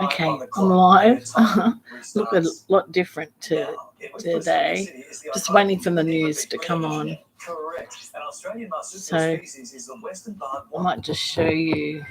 Okay, I'm live. Look a lot different to today. Just waiting for the news to come on. So I might just show you.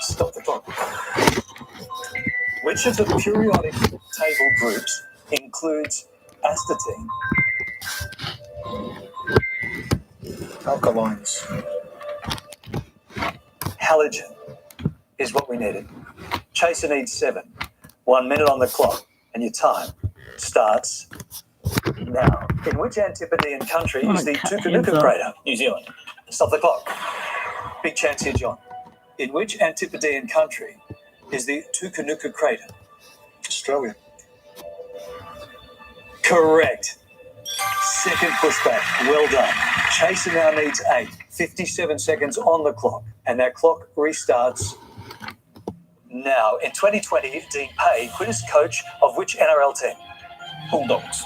Stop the clock. Which of the periodic table groups includes astatine? Alkalines. Halogen is what we needed. Chaser needs 7. 1 minute on the clock, and your time starts now. In which Antipodean country is the Tukanuka crater? New Zealand. Stop the clock. Big chance here, John. In which Antipodean country is the Tukanuka crater? Australia. Correct. Second pushback. Well done. Chaser now needs 8. 57 seconds on the clock. And that clock restarts now. In 2020, Dean Pay quit as coach of which NRL team? Bulldogs.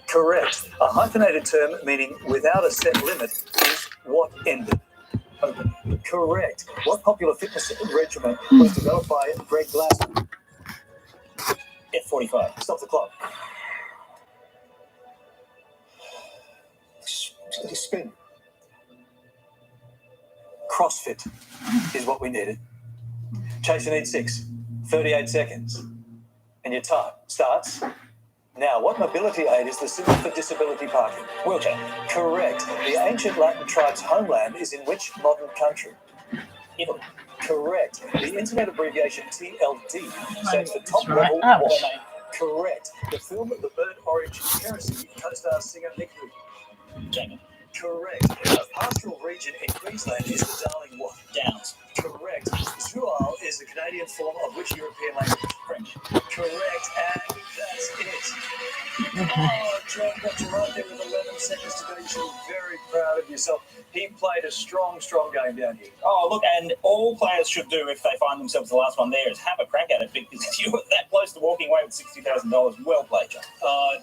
Correct. A hyphenated term meaning without a set limit is what ended? Open. Correct. What popular fitness regimen was developed by Greg Glassman? F45. Stop the clock. Spin. CrossFit is what we needed. Chaser needs 6. 38 seconds. And your time starts now. What mobility aid is the symbol for disability parking? Wheelchair. Correct. The ancient Latin tribe's homeland is in which modern country? Italy. Correct. The internet abbreviation TLD stands for top level what? Correct. The film The Burnt Orange Heresy co-stars singer Nick Who? Correct. A pastoral region in Queensland is the Darling what? Downs. Correct. Zoual is the Canadian form of which European language? French. Correct. And that's it. Oh, John got you right there with 11 seconds to go. You should be very proud of yourself. He played a strong game down here. Oh, look, and all players should do if they find themselves the last one there is have a crack at it, because you were that close to walking away with $60,000. Well played, John.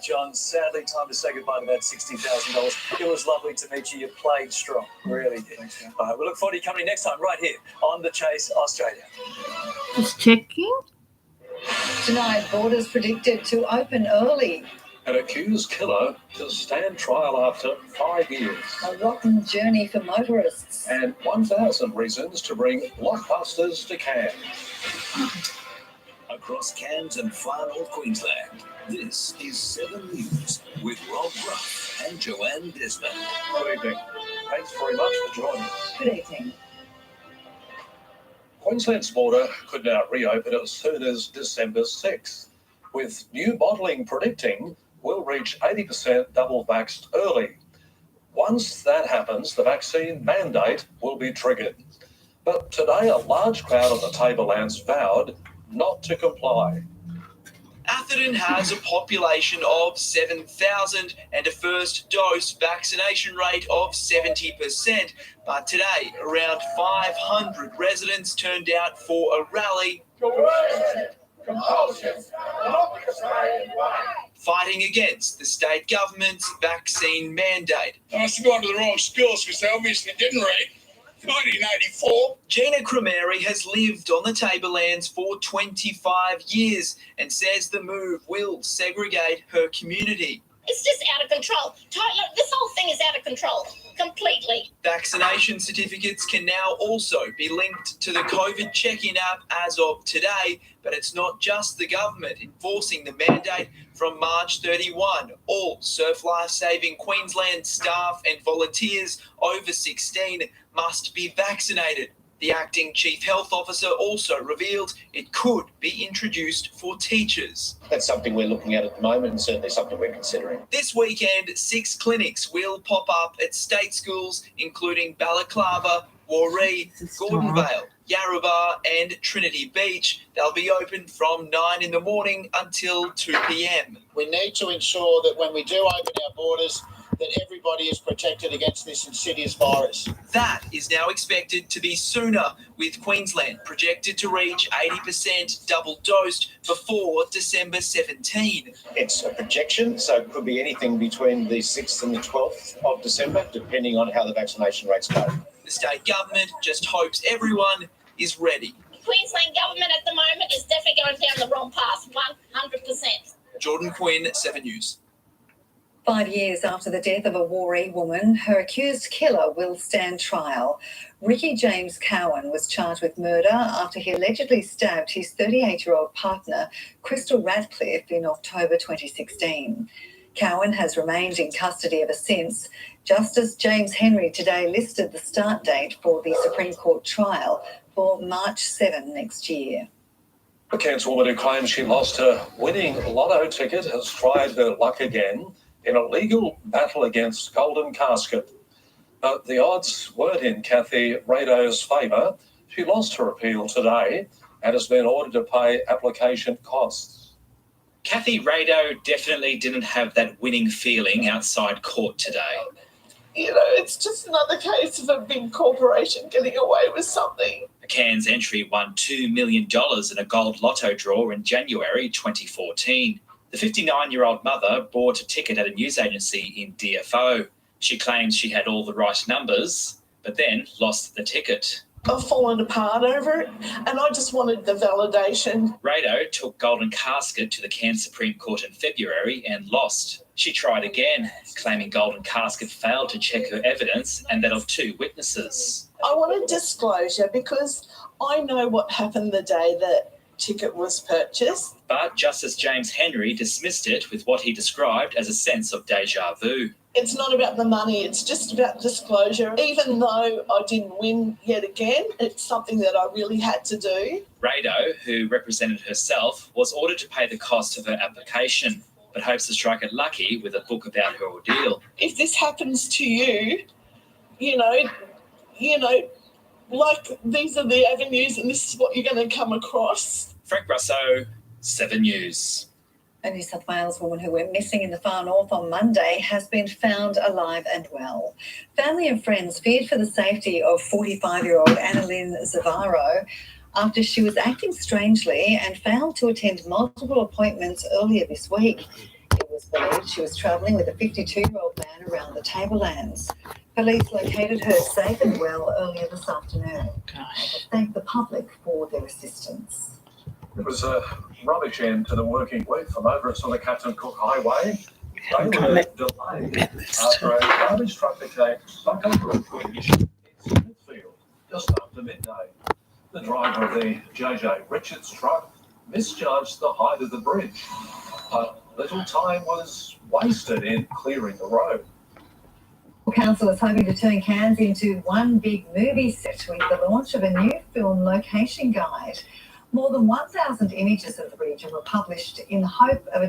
John, sadly, time to say goodbye to that $60,000. It was lovely to meet you. You played strong. Really did. Thanks, man. All right, we look forward to you coming next time right here on The Chase Australia. Just checking. Tonight, borders predicted to open early. An accused killer to stand trial after 5 years. A rotten journey for motorists. And 1,000 reasons to bring blockbusters to Cairns. Across Cairns and far north Queensland, this is 7 News with Rob Ruff and Joanne Desmond. Good evening. Thanks very much for joining. Good evening. Queensland's border could now reopen as soon as December 6th, with new modelling predicting we'll reach 80% double vaxxed early. Once that happens, the vaccine mandate will be triggered. But today, a large crowd on the Tablelands vowed not to comply. Atherton has a population of 7,000 and a first dose vaccination rate of 70%. But today, around 500 residents turned out for a rally fighting against the state government's vaccine mandate. I must have gone to the wrong schools because they obviously didn't read. 1984. Gina Cremeri has lived on the Tablelands for 25 years and says the move will segregate her community. It's just out of control. This whole thing is out of control, completely. Vaccination certificates can now also be linked to the COVID check-in app as of today, but it's not just the government enforcing the mandate. From March 31, all Surf Life Saving Queensland staff and volunteers over 16 must be vaccinated. The acting chief health officer also revealed it could be introduced for teachers. That's something we're looking at the moment and certainly something we're considering. This weekend, 6 clinics will pop up at state schools, including Balaclava, Warree, Gordonvale, Yarrabah and Trinity Beach. They'll be open from 9 in the morning until 2 p.m. We need to ensure that when we do open our borders, that everybody is protected against this insidious virus. That is now expected to be sooner, with Queensland projected to reach 80% double dosed before December 17. It's a projection, so it could be anything between the 6th and the 12th of December, depending on how the vaccination rates go. The state government just hopes everyone is ready. Queensland government at the moment is definitely going down the wrong path, 100%. Jordan Quinn, 7 News. 5 years after the death of a Waree woman, her accused killer will stand trial. Ricky James Cowan was charged with murder after he allegedly stabbed his 38-year-old partner, Crystal Radcliffe, in October 2016. Cowan has remained in custody ever since. Justice James Henry today listed the start date for the Supreme Court trial for March 7 next year. A Cairns woman who claims she lost her winning lotto ticket has tried her luck again in a legal battle against Golden Casket. But the odds weren't in Kathy Rado's favour. She lost her appeal today and has been ordered to pay application costs. Kathy Rado definitely didn't have that winning feeling outside court today. You know, it's just another case of a big corporation getting away with something. A Cairns entry won $2 million in a gold lotto draw in January 2014. The 59-year-old mother bought a ticket at a news agency in DFO. She claims she had all the right numbers, but then lost the ticket. I've fallen apart over it, and I just wanted the validation. Rado took Golden Casket to the Cairns Supreme Court in February and lost. She tried again, claiming Golden Casket failed to check her evidence and that of 2 witnesses. I want a disclosure because I know what happened the day that ticket was purchased. But Justice James Henry dismissed it with what he described as a sense of deja vu. It's not about the money, it's just about disclosure. Even though I didn't win yet again, it's something that I really had to do. Rado, who represented herself, was ordered to pay the cost of her application, but hopes to strike it lucky with a book about her ordeal. If this happens to you, you know, like these are the avenues and this is what you're going to come across. Frank Russo, 7 News. A New South Wales woman who went missing in the far north on Monday has been found alive and well. Family and friends feared for the safety of 45-year-old Annalyn Zavaro after she was acting strangely and failed to attend multiple appointments earlier this week. It was believed she was travelling with a 52-year-old man around the Tablelands. Police located her safe and well earlier this afternoon. They thank the public for their assistance. It was a rubbish end to the working week for motorists on the Captain Cook Highway. They were delayed after a garbage truck became stuck under a bridge in Smithfield just after midday. The driver of the JJ Richards truck misjudged the height of the bridge, but little time was wasted in clearing the road. Council is hoping to turn Cairns into one big movie set with the launch of a new film location guide. More than 1,000 images of the region were published in the hope of